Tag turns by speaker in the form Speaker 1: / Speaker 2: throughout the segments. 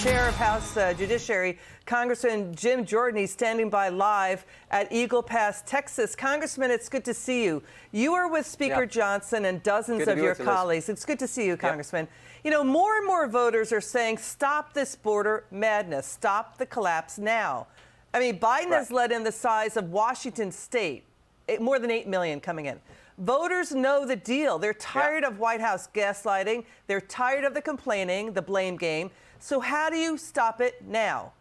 Speaker 1: Chair of House Judiciary, Congressman Jim Jordan. He's standing by live at Eagle Pass, Texas. Congressman, it's good to see you. You are with Speaker Johnson and dozens of your colleagues. It's good to see you, Congressman. You know, more and more voters are saying, stop this border madness. Stop the collapse now. I mean, Biden has let in the size of Washington State, more than 8 million coming in. Voters know the deal. They're tired of White House gaslighting. They're tired of the complaining, the blame game. So how do you stop it now?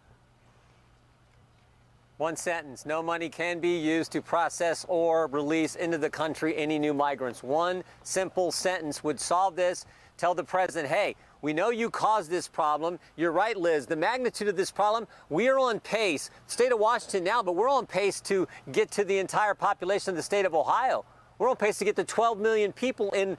Speaker 2: One sentence. No money can be used to process or release into the country any new migrants. One simple sentence would solve this. Tell the president, hey, we know you caused this problem. You're right, Liz. The magnitude of this problem, we are on pace. State of Washington now, but we're on pace to get to the entire population of the state of Ohio. We're on pace to get to 12 million people in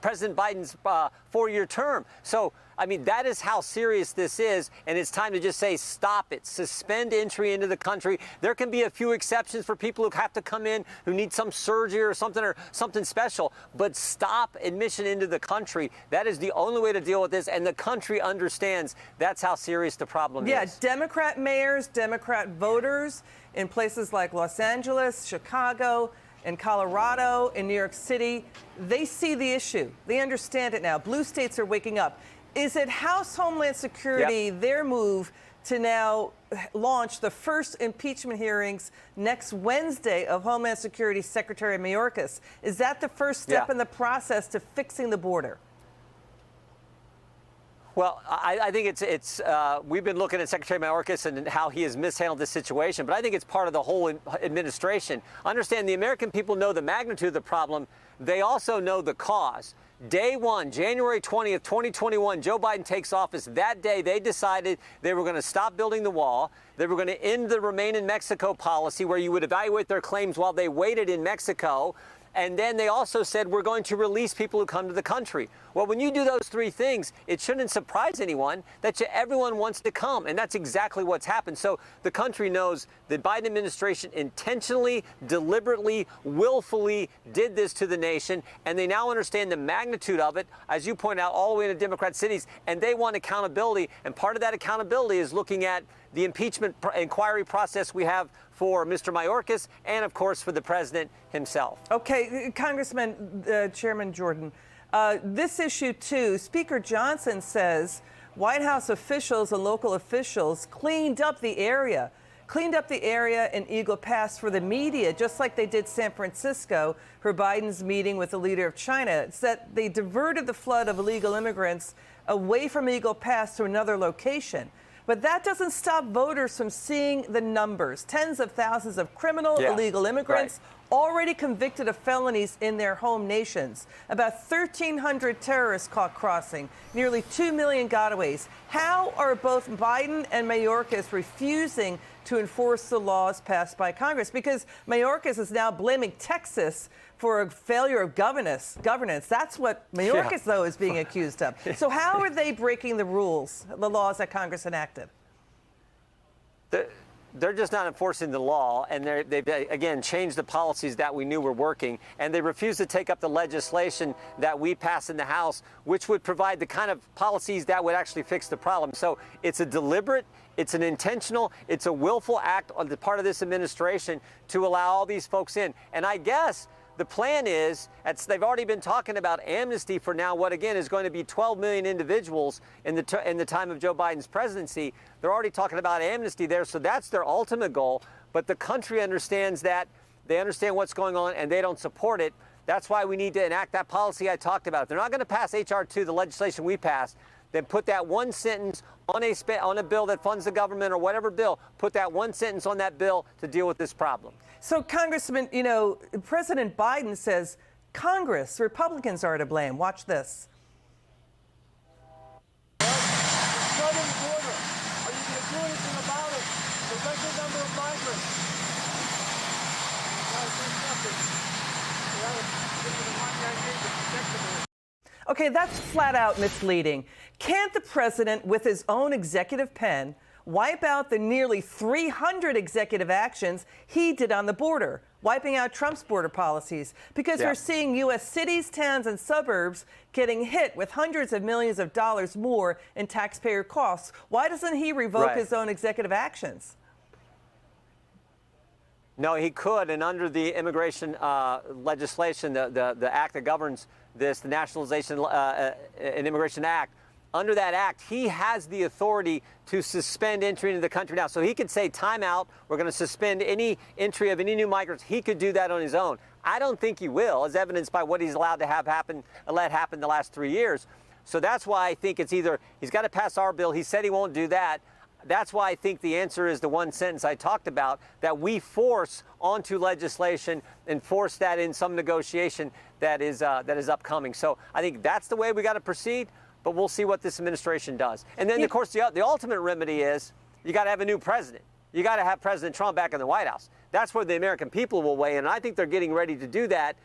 Speaker 2: President Biden's 4-year term. So, I mean, that is how serious this is, and it's time to just say, stop it. Suspend entry into the country. There can be a few exceptions for people who have to come in, who need some surgery or something special, but stop admission into the country. That is the only way to deal with this, and the country understands that's how serious the problem is.
Speaker 1: Yeah, Democrat mayors, Democrat voters in places like Los Angeles, Chicago, in Colorado, in New York City, they see the issue. They understand it now. Blue states are waking up. Is it House Homeland Security, their move to now launch the first impeachment hearings next Wednesday of Homeland Security Secretary Mayorkas? Is that the first step in the process to fixing the border?
Speaker 2: Well, I think it's we've been looking at Secretary Mayorkas and how he has mishandled this situation, but I think it's part of the whole administration. Understand, the American people know the magnitude of the problem. They also know the cause. Day one, January 20th, 2021, Joe Biden takes office. That day, they decided they were going to stop building the wall. They were going to end the Remain in Mexico policy, where you would evaluate their claims while they waited in Mexico. And then they also said, we're going to release people who come to the country. Well, when you do those three things, it shouldn't surprise anyone that everyone wants to come. And that's exactly what's happened. So the country knows the Biden administration intentionally, deliberately, willfully did this to the nation. And they now understand the magnitude of it, as you point out, all the way into Democrat cities. And they want accountability. And part of that accountability is looking at the impeachment inquiry process we have for Mr. Mayorkas and, of course, for the president himself.
Speaker 1: Okay, Congressman, Chairman Jordan, this issue, too, Speaker Johnson says White House officials and local officials cleaned up the area in Eagle Pass for the media, just like they did San Francisco for Biden's meeting with the leader of China. It's that they diverted the flood of illegal immigrants away from Eagle Pass to another location. But that doesn't stop voters from seeing the numbers. Tens of thousands of criminal illegal immigrants already convicted of felonies in their home nations. About 1,300 terrorists caught crossing. Nearly 2 million gotaways. How are both Biden and Mayorkas refusing to enforce the laws passed by Congress? Because Mayorkas is now blaming Texas for a failure of governance. That's what Mayorkas, though, is being accused of. So how are they breaking the rules, the laws that Congress enacted?
Speaker 2: They're just not enforcing the law, and they've, again, changed the policies that we knew were working, and they refuse to take up the legislation that we passed in the House, which would provide the kind of policies that would actually fix the problem. So it's a deliberate, it's an intentional, it's a willful act on the part of this administration to allow all these folks in. And I guess the plan is, they've already been talking about amnesty for now what, again, is going to be 12 million individuals in the time of Joe Biden's presidency. They're already talking about amnesty there, so that's their ultimate goal. But the country understands that. They understand what's going on, and they don't support it. That's why we need to enact that policy I talked about. If they're not going to pass H.R. 2, the legislation we passed, then put that one sentence on a bill that funds the government or whatever bill, put that one sentence on that bill to deal with this problem.
Speaker 1: So, Congressman, you know, President Biden says Congress, Republicans are to blame. Watch this.
Speaker 3: Southern border. Are you going to do anything about it? The record number of migrants.
Speaker 1: Okay, that's flat out misleading. Can't the president, with his own executive pen, wipe out the nearly 300 executive actions he did on the border, wiping out Trump's border policies, because we're seeing U.S. cities, towns, and suburbs getting hit with hundreds of millions of dollars more in taxpayer costs. Why doesn't he revoke his own executive actions?
Speaker 2: No, he could, and under the immigration legislation, the act that governs this, the Nationalization and Immigration Act, under that act, he has the authority to suspend entry into the country now. So he could say, time out, we're going to suspend any entry of any new migrants. He could do that on his own. I don't think he will, as evidenced by what he's allowed to let happen the last 3 years. So that's why I think it's either he's got to pass our bill. He said he won't do that. That's why I think the answer is the one sentence I talked about, that we force onto legislation and force that in some negotiation that is upcoming. So I think that's the way we got to proceed, but we'll see what this administration does. And then, of course, the ultimate remedy is you got to have a new president. You got to have President Trump back in the White House. That's where the American people will weigh in, and I think they're getting ready to do that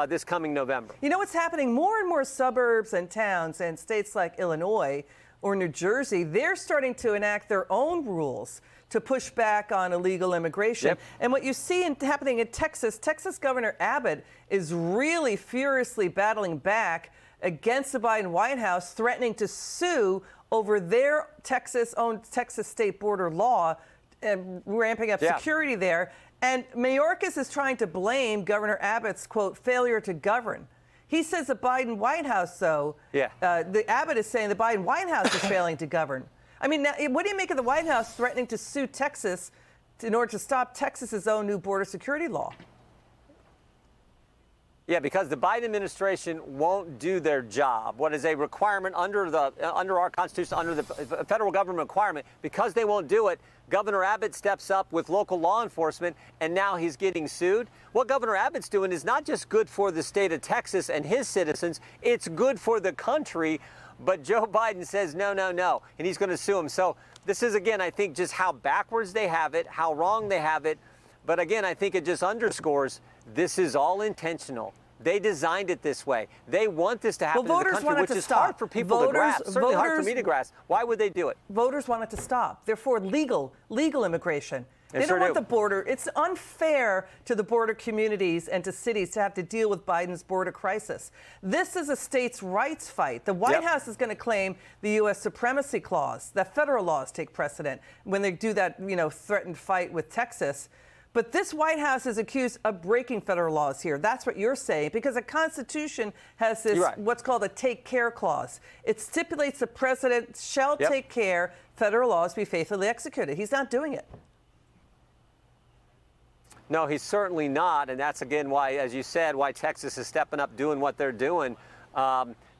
Speaker 2: this coming November.
Speaker 1: You know what's happening? More and more suburbs and towns and states like Illinois or New Jersey, they're starting to enact their own rules to push back on illegal immigration. And what you see happening in Texas, Governor Abbott is really furiously battling back against the Biden White House, threatening to sue over their Texas state border law and ramping up security there. And Mayorkas is trying to blame Governor Abbott's, quote, failure to govern. He says the Biden White House, though, the Abbott is saying the Biden White House is failing to govern. I mean, now, what do you make of the White House threatening to sue Texas in order to stop Texas's own new border security law?
Speaker 2: Yeah, because the Biden administration won't do their job. What is a requirement under our Constitution, under the federal government requirement, because they won't do it, Governor Abbott steps up with local law enforcement, and now he's getting sued. What Governor Abbott's doing is not just good for the state of Texas and his citizens, it's good for the country. But Joe Biden says, no, no, no, and he's going to sue him. So this is, again, I think just how backwards they have it, how wrong they have it. But again, I think it just underscores this is all intentional. They designed it this way. They want this to happen in the country, which is hard for people to grasp. Certainly hard for me to grasp. Why would they do it?
Speaker 1: Voters want it to stop. They're for legal immigration. They don't want the border. It's unfair to the border communities and to cities to have to deal with Biden's border crisis. This is a states' rights fight. The White House is going to claim the U.S. supremacy clause, that federal laws take precedent when they do that, threatened fight with Texas. But this White House is accused of breaking federal laws here. That's what you're saying, because the Constitution has this what's called a take care clause. It stipulates the president shall take care federal laws be faithfully executed. He's not doing it.
Speaker 2: No, he's certainly not. And that's, again, why, as you said, why Texas is stepping up doing what they're doing,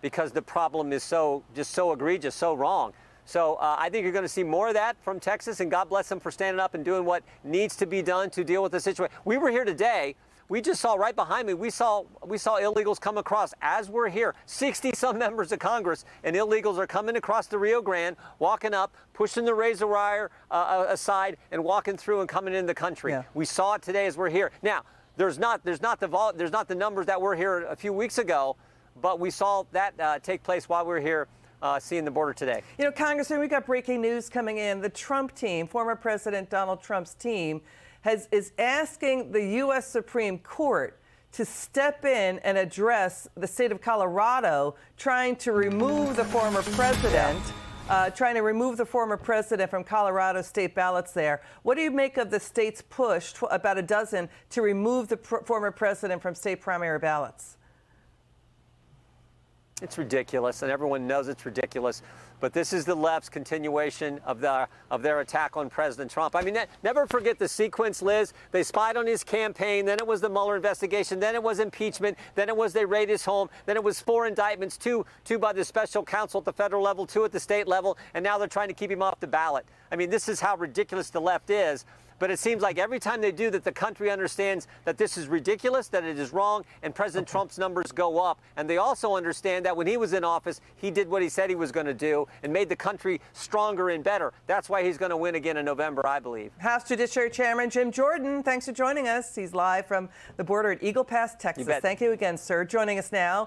Speaker 2: because the problem is so egregious, so wrong. So I think you're going to see more of that from Texas, and God bless them for standing up and doing what needs to be done to deal with the situation. We were here today. We just saw right behind me, we saw illegals come across as we're here. 60-some members of Congress, and illegals are coming across the Rio Grande, walking up, pushing the razor wire aside, and walking through and coming into the country. We saw it today as we're here. Now, there's not the numbers that were here a few weeks ago, but we saw that take place while we were here. Seeing the border today.
Speaker 1: Congressman, we got breaking news coming in. The Trump team, former President Donald Trump's team, is asking the U.S. Supreme Court to step in and address the state of Colorado trying to remove the former president, from Colorado state ballots there. What do you make of the state's push, about a dozen, to remove the former president from state primary ballots?
Speaker 2: It's ridiculous, and everyone knows it's ridiculous. But this is the left's continuation of their attack on President Trump. I mean, never forget the sequence, Liz. They spied on his campaign, then it was the Mueller investigation, then it was impeachment, then it was they raid his home, then it was 4 indictments, two by the special counsel at the federal level, 2 at the state level, and now they're trying to keep him off the ballot. I mean, this is how ridiculous the left is. But it seems like every time they do that, the country understands that this is ridiculous, that it is wrong, and President Trump's numbers go up. And they also understand that when he was in office, he did what he said he was going to do and made the country stronger and better. That's why he's going to win again in November, I believe.
Speaker 1: House Judiciary Chairman Jim Jordan, thanks for joining us. He's live from the border at Eagle Pass, Texas. Thank you again, sir. Joining us now,